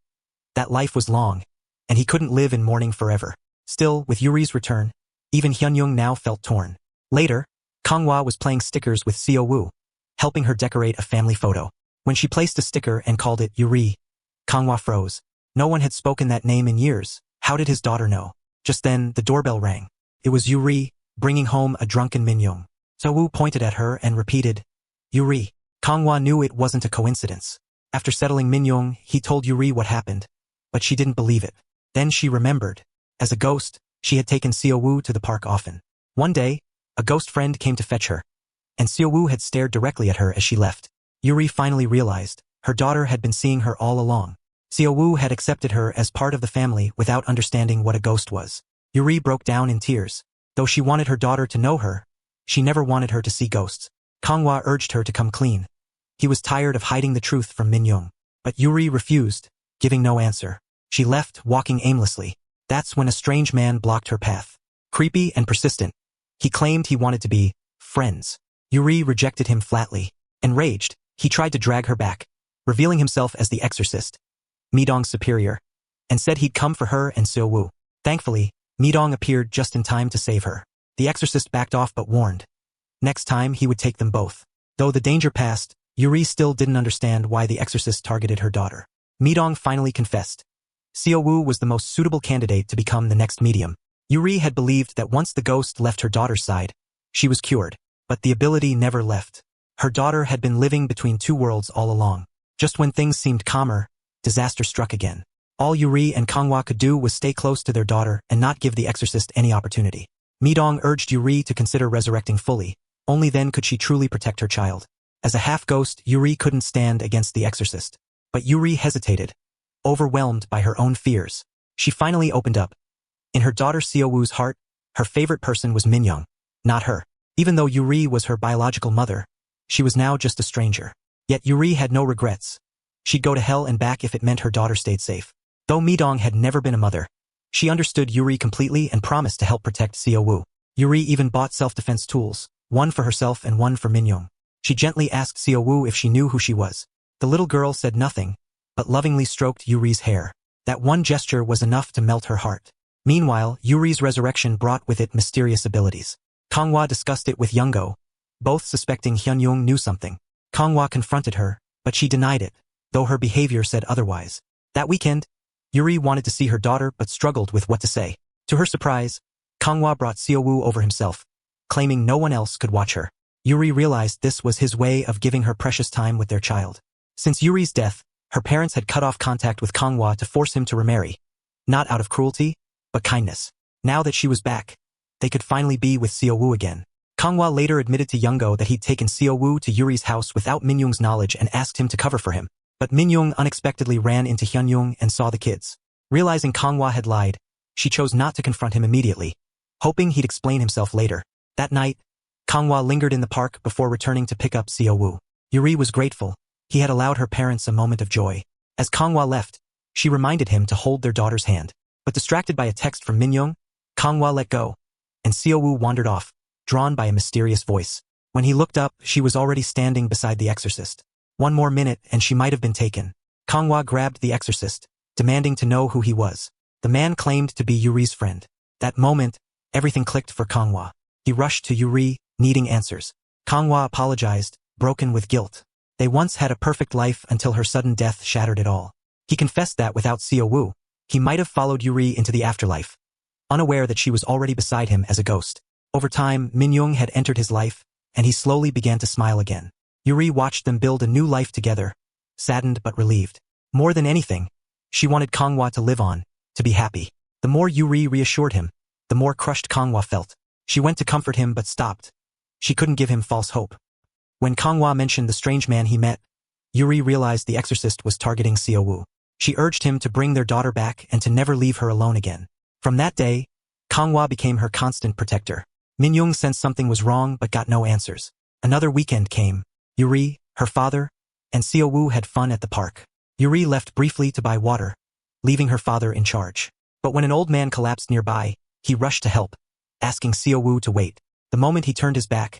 That life was long, and he couldn't live in mourning forever. Still, with Yuri's return, even Hyunyoung now felt torn. Later, Kanghwa was playing stickers with Seo Woo, helping her decorate a family photo. When she placed a sticker and called it Yuri, Kanghwa froze. No one had spoken that name in years. How did his daughter know? Just then, the doorbell rang. It was Yuri, bringing home a drunken Minyoung. Seo Woo pointed at her and repeated, Yuri. Kanghwa knew it wasn't a coincidence. After settling Minyoung, he told Yuri what happened, but she didn't believe it. Then she remembered. As a ghost, she had taken Seo Woo to the park often. One day, a ghost friend came to fetch her, and Seo Woo had stared directly at her as she left. Yuri finally realized her daughter had been seeing her all along. Seo Woo had accepted her as part of the family without understanding what a ghost was. Yuri broke down in tears. Though she wanted her daughter to know her, she never wanted her to see ghosts. Kanghwa urged her to come clean. He was tired of hiding the truth from Minyoung. But Yuri refused, giving no answer. She left, walking aimlessly. That's when a strange man blocked her path. Creepy and persistent, he claimed he wanted to be friends. Yuri rejected him flatly. Enraged, he tried to drag her back, revealing himself as the exorcist, Midong's superior, and said he'd come for her and Seo Woo. Thankfully, Midong appeared just in time to save her. The exorcist backed off but warned. Next time he would take them both. Though the danger passed, Yuri still didn't understand why the exorcist targeted her daughter. Midong finally confessed. Seo Woo was the most suitable candidate to become the next medium. Yuri had believed that once the ghost left her daughter's side, she was cured. But the ability never left. Her daughter had been living between two worlds all along. Just when things seemed calmer, disaster struck again. All Yuri and Kanghwa could do was stay close to their daughter and not give the exorcist any opportunity. Midong urged Yuri to consider resurrecting fully. Only then could she truly protect her child. As a half-ghost, Yuri couldn't stand against the exorcist. But Yuri hesitated, overwhelmed by her own fears. She finally opened up. In her daughter Seo Woo's heart, her favorite person was Minyoung, not her. Even though Yuri was her biological mother, she was now just a stranger. Yet Yuri had no regrets. She'd go to hell and back if it meant her daughter stayed safe. Though Midong had never been a mother, she understood Yuri completely and promised to help protect Seo Woo. Yuri even bought self-defense tools, one for herself and one for Minyoung. She gently asked Seo Woo if she knew who she was. The little girl said nothing, but lovingly stroked Yuri's hair. That one gesture was enough to melt her heart. Meanwhile, Yuri's resurrection brought with it mysterious abilities. Kanghwa discussed it with Youngo, both suspecting Hyunyoung knew something. Kanghwa confronted her, but she denied it, though her behavior said otherwise. That weekend, Yuri wanted to see her daughter but struggled with what to say. To her surprise, Kanghwa brought Seo Woo over himself, claiming no one else could watch her. Yuri realized this was his way of giving her precious time with their child. Since Yuri's death, her parents had cut off contact with Kanghwa to force him to remarry. Not out of cruelty, but kindness. Now that she was back, they could finally be with Seo Woo again. Kanghwa later admitted to Youngo that he'd taken Seo Woo to Yuri's house without Minyoung's knowledge and asked him to cover for him. But Minyoung unexpectedly ran into Hyunyoung and saw the kids. Realizing Kanghwa had lied, she chose not to confront him immediately, hoping he'd explain himself later. That night, Kanghwa lingered in the park before returning to pick up Seo Woo. Yuri was grateful. He had allowed her parents a moment of joy. As Kanghwa left, she reminded him to hold their daughter's hand. But distracted by a text from Minyoung, Kanghwa let go, and Seo Woo wandered off, drawn by a mysterious voice. When he looked up, she was already standing beside the exorcist. One more minute and she might have been taken. Kanghwa grabbed the exorcist, demanding to know who he was. The man claimed to be Yuri's friend. That moment, everything clicked for Kanghwa. He rushed to Yuri, needing answers. Kanghwa apologized, broken with guilt. They once had a perfect life until her sudden death shattered it all. He confessed that without Seo Woo, he might have followed Yuri into the afterlife, unaware that she was already beside him as a ghost. Over time, Minyoung had entered his life, and he slowly began to smile again. Yuri watched them build a new life together, saddened but relieved. More than anything, she wanted Konghwa to live on, to be happy. The more Yuri reassured him, the more crushed Konghwa felt. She went to comfort him but stopped. She couldn't give him false hope. When Konghwa mentioned the strange man he met, Yuri realized the exorcist was targeting Xiaowu. She urged him to bring their daughter back and to never leave her alone again. From that day, Konghwa became her constant protector. Minyoung sensed something was wrong but got no answers. Another weekend came. Yuri, her father, and Xiaowu had fun at the park. Yuri left briefly to buy water, leaving her father in charge. But when an old man collapsed nearby, he rushed to help, asking Xiaowu to wait. The moment he turned his back,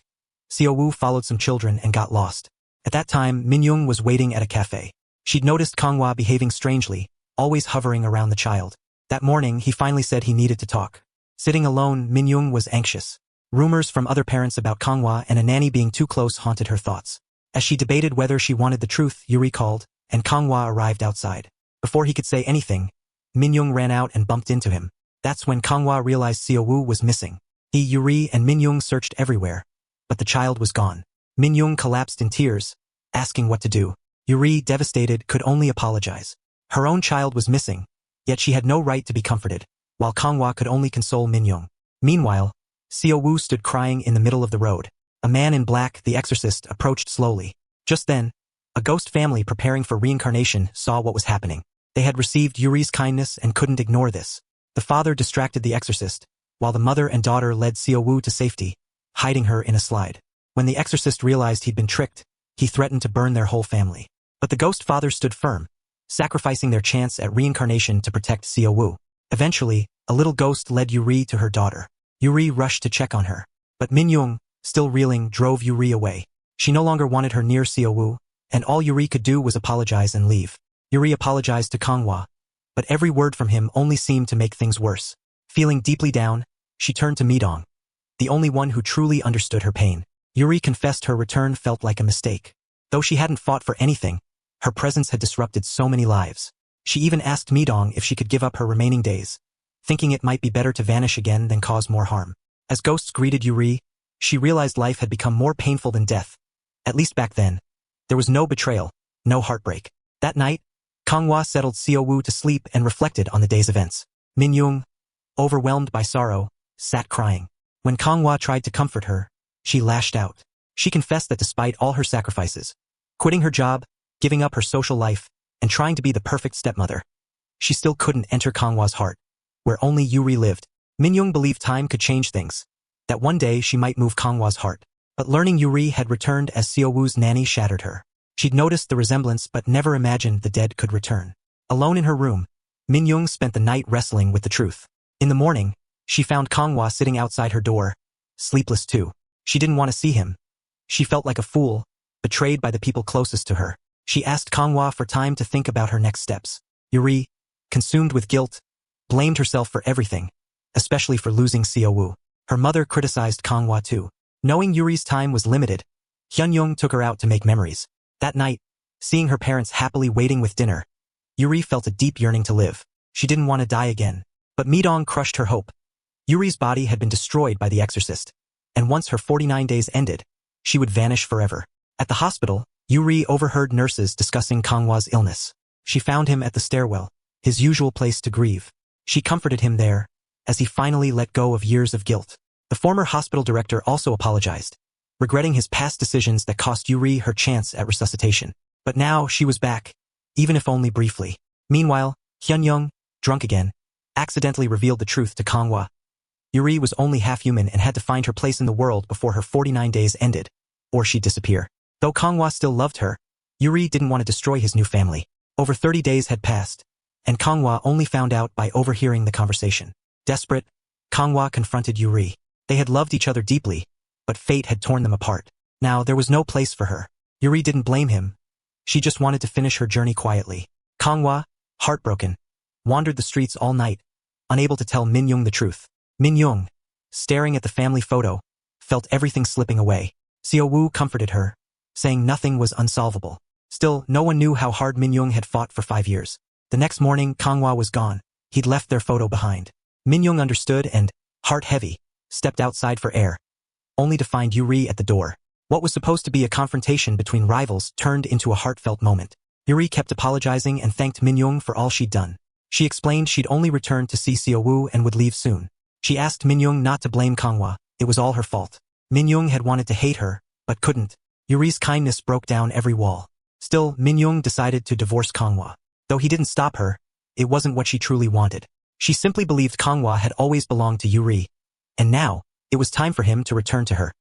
Xiaowu followed some children and got lost. At that time, Minyoung was waiting at a cafe. She'd noticed Konghwa behaving strangely, always hovering around the child. That morning, he finally said he needed to talk. Sitting alone, Minyoung was anxious. Rumors from other parents about Konghwa and a nanny being too close haunted her thoughts. As she debated whether she wanted the truth, Yuri called, and Konghwa arrived outside. Before he could say anything, Minyoung ran out and bumped into him. That's when Konghwa realized Xiaowu was missing. He, Yuri, and Minyoung searched everywhere, but the child was gone. Minyoung collapsed in tears, asking what to do. Yuri, devastated, could only apologize. Her own child was missing, yet she had no right to be comforted, while Konghwa could only console Minyoung. Meanwhile, Xiaowu stood crying in the middle of the road. A man in black, the exorcist, approached slowly. Just then, a ghost family preparing for reincarnation saw what was happening. They had received Yuri's kindness and couldn't ignore this. The father distracted the exorcist, while the mother and daughter led Xiaowu to safety, hiding her in a slide. When the exorcist realized he'd been tricked, he threatened to burn their whole family. But the ghost father stood firm, sacrificing their chance at reincarnation to protect Xiaowu. Eventually, a little ghost led Yuri to her daughter. Yuri rushed to check on her, but Minyoung, still reeling, drove Yuri away. She no longer wanted her near Xiaowu, and all Yuri could do was apologize and leave. Yuri apologized to Konghwa, but every word from him only seemed to make things worse. Feeling deeply down, she turned to Midong, the only one who truly understood her pain. Yuri confessed her return felt like a mistake. Though she hadn't fought for anything, her presence had disrupted so many lives. She even asked Midong if she could give up her remaining days, thinking it might be better to vanish again than cause more harm. As ghosts greeted Yuri, she realized life had become more painful than death. At least back then, there was no betrayal, no heartbreak. That night, Konghwa settled Xiaowu to sleep and reflected on the day's events. Minyoung, overwhelmed by sorrow, sat crying. When Konghwa tried to comfort her, she lashed out. She confessed that despite all her sacrifices, quitting her job, giving up her social life, and trying to be the perfect stepmother, she still couldn't enter Konghwa's heart, where only Yuri lived. Minyoung believed time could change things, that one day she might move Konghwa's heart. But learning Yuri had returned as Xiaowu's nanny shattered her. She'd noticed the resemblance but never imagined the dead could return. Alone in her room, Minyoung spent the night wrestling with the truth. In the morning, she found Konghwa sitting outside her door, sleepless too. She didn't want to see him. She felt like a fool, betrayed by the people closest to her. She asked Konghwa for time to think about her next steps. Yuri, consumed with guilt, blamed herself for everything, especially for losing Xiaowu. Her mother criticized Konghwa too. Knowing Yuri's time was limited, Hyunyoung took her out to make memories. That night, seeing her parents happily waiting with dinner, Yuri felt a deep yearning to live. She didn't want to die again. But Midong crushed her hope. Yuri's body had been destroyed by the exorcist, and once her 49 days ended, she would vanish forever. At the hospital, Yuri overheard nurses discussing Konghwa's illness. She found him at the stairwell, his usual place to grieve. She comforted him there, as he finally let go of years of guilt. The former hospital director also apologized, regretting his past decisions that cost Yuri her chance at resuscitation. But now she was back, even if only briefly. Meanwhile, Hyunyoung, drunk again, accidentally revealed the truth to Konghwa. Yuri was only half human and had to find her place in the world before her 49 days ended, or she'd disappear. Though Konghwa still loved her, Yuri didn't want to destroy his new family. Over 30 days had passed, and Konghwa only found out by overhearing the conversation. Desperate, Konghwa confronted Yuri. They had loved each other deeply, but fate had torn them apart. Now there was no place for her. Yuri didn't blame him. She just wanted to finish her journey quietly. Konghwa, heartbroken, wandered the streets all night, unable to tell Minyoung the truth. Minyoung, staring at the family photo, felt everything slipping away. Xiaowu comforted her, saying nothing was unsolvable. Still, no one knew how hard Minyoung had fought for 5 years. The next morning, Konghwa was gone. He'd left their photo behind. Minyoung understood and, heart heavy, stepped outside for air, only to find Yuri at the door. What was supposed to be a confrontation between rivals turned into a heartfelt moment. Yuri kept apologizing and thanked Minyoung for all she'd done. She explained she'd only returned to see Seo-woo and would leave soon. She asked Minyoung not to blame Kangwa, it was all her fault. Minyoung had wanted to hate her, but couldn't. Yuri's kindness broke down every wall. Still, Minyoung decided to divorce Kangwa. Though he didn't stop her, it wasn't what she truly wanted. She simply believed Kangwa had always belonged to Yuri, and now, it was time for him to return to her.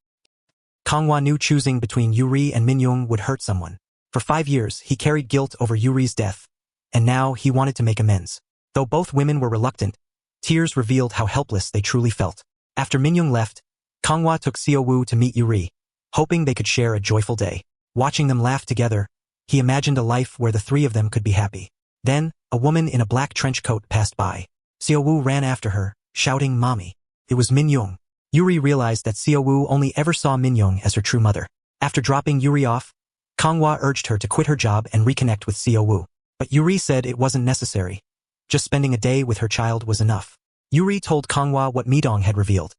Kangwa knew choosing between Yuri and Minyoung would hurt someone. For 5 years, he carried guilt over Yuri's death, and now he wanted to make amends. Though both women were reluctant, tears revealed how helpless they truly felt. After Minyoung left, Kangwa took Seo-woo to meet Yuri, hoping they could share a joyful day. Watching them laugh together, he imagined a life where the three of them could be happy. Then, a woman in a black trench coat passed by. Seo-woo ran after her, shouting, "Mommy." It was Minyoung. Yuri realized that Seo-woo only ever saw Minyoung as her true mother. After dropping Yuri off, Kangwa urged her to quit her job and reconnect with Seo-woo. But Yuri said it wasn't necessary. Just spending a day with her child was enough. Yuri told Kangwa what Midong had revealed.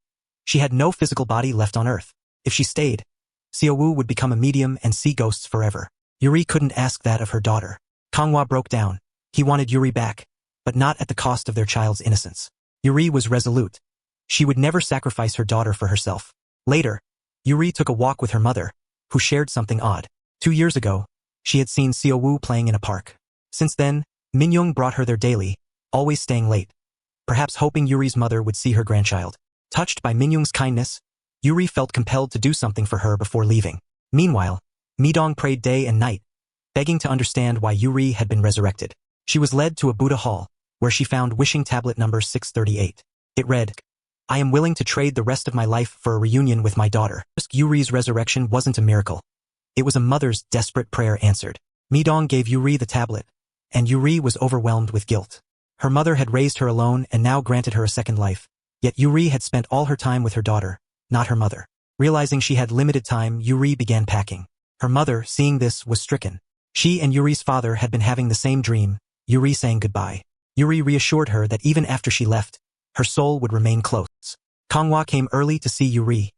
She had no physical body left on Earth. If she stayed, Seo-woo would become a medium and see ghosts forever. Yuri couldn't ask that of her daughter. Kangwa broke down. He wanted Yuri back, but not at the cost of their child's innocence. Yuri was resolute. She would never sacrifice her daughter for herself. Later, Yuri took a walk with her mother, who shared something odd. 2 years ago, she had seen Seo-woo playing in a park. Since then, Minyoung brought her there daily, always staying late, perhaps hoping Yuri's mother would see her grandchild. Touched by Minyoung's kindness, Yuri felt compelled to do something for her before leaving. Meanwhile, Midong prayed day and night, begging to understand why Yuri had been resurrected. She was led to a Buddha hall, where she found wishing tablet number 638. It read, "I am willing to trade the rest of my life for a reunion with my daughter." Yuri's resurrection wasn't a miracle. It was a mother's desperate prayer answered. Midong gave Yuri the tablet, and Yuri was overwhelmed with guilt. Her mother had raised her alone and now granted her a second life. Yet Yuri had spent all her time with her daughter, not her mother. Realizing she had limited time, Yuri began packing. Her mother, seeing this, was stricken. She and Yuri's father had been having the same dream, Yuri saying goodbye. Yuri reassured her that even after she left, her soul would remain close. Kangwa came early to see Yuri,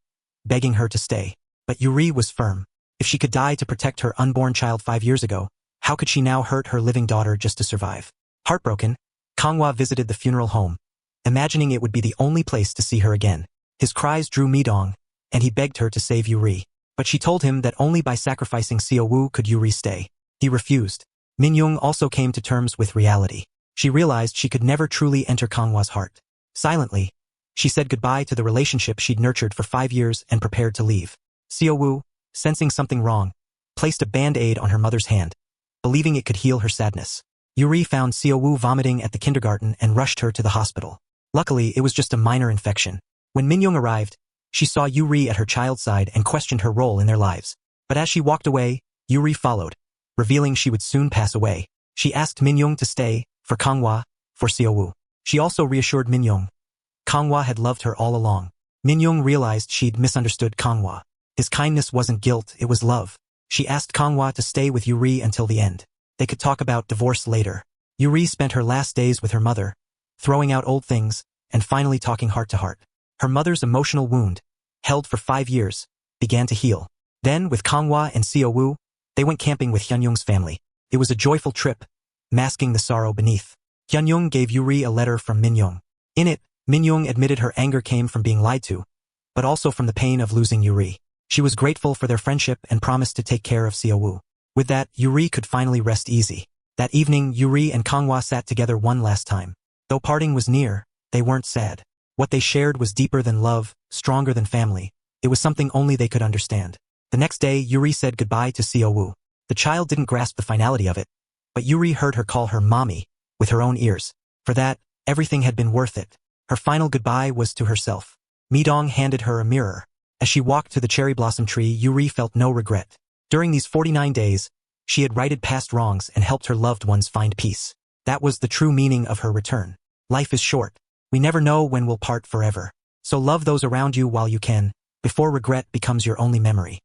begging her to stay. But Yuri was firm. If she could die to protect her unborn child 5 years ago, how could she now hurt her living daughter just to survive? Heartbroken, Kangwa visited the funeral home, imagining it would be the only place to see her again. His cries drew Midong, and he begged her to save Yuri. But she told him that only by sacrificing Seo-woo could Yuri stay. He refused. Minyoung also came to terms with reality. She realized she could never truly enter Kangwa's heart. Silently, she said goodbye to the relationship she'd nurtured for 5 years and prepared to leave. Seo-woo, sensing something wrong, placed a band-aid on her mother's hand, believing it could heal her sadness. Yuri found Seo-woo vomiting at the kindergarten and rushed her to the hospital. Luckily, it was just a minor infection. When Minyoung arrived, she saw Yuri at her child's side and questioned her role in their lives. But as she walked away, Yuri followed, revealing she would soon pass away. She asked Minyoung to stay, for Kangwa, for Seo-woo. She also reassured Minyoung. Kangwa had loved her all along. Minyoung realized she'd misunderstood Kangwa. His kindness wasn't guilt, it was love. She asked Kangwa to stay with Yuri until the end. They could talk about divorce later. Yuri spent her last days with her mother, throwing out old things, and finally talking heart to heart. Her mother's emotional wound, held for 5 years, began to heal. Then, with Kangwa and Seo-woo, they went camping with Hyunyoung's family. It was a joyful trip, masking the sorrow beneath. Hyunyoung gave Yuri a letter from Minyoung. In it, Minyoung admitted her anger came from being lied to, but also from the pain of losing Yuri. She was grateful for their friendship and promised to take care of Seo-woo. With that, Yuri could finally rest easy. That evening, Yuri and Kangwa sat together one last time. Though parting was near, they weren't sad. What they shared was deeper than love, stronger than family. It was something only they could understand. The next day, Yuri said goodbye to Seo-woo. The child didn't grasp the finality of it, but Yuri heard her call her mommy, with her own ears. For that, everything had been worth it. Her final goodbye was to herself. Midong handed her a mirror. As she walked to the cherry blossom tree, Yuri felt no regret. During these 49 days, she had righted past wrongs and helped her loved ones find peace. That was the true meaning of her return. Life is short. We never know when we'll part forever. So love those around you while you can, before regret becomes your only memory.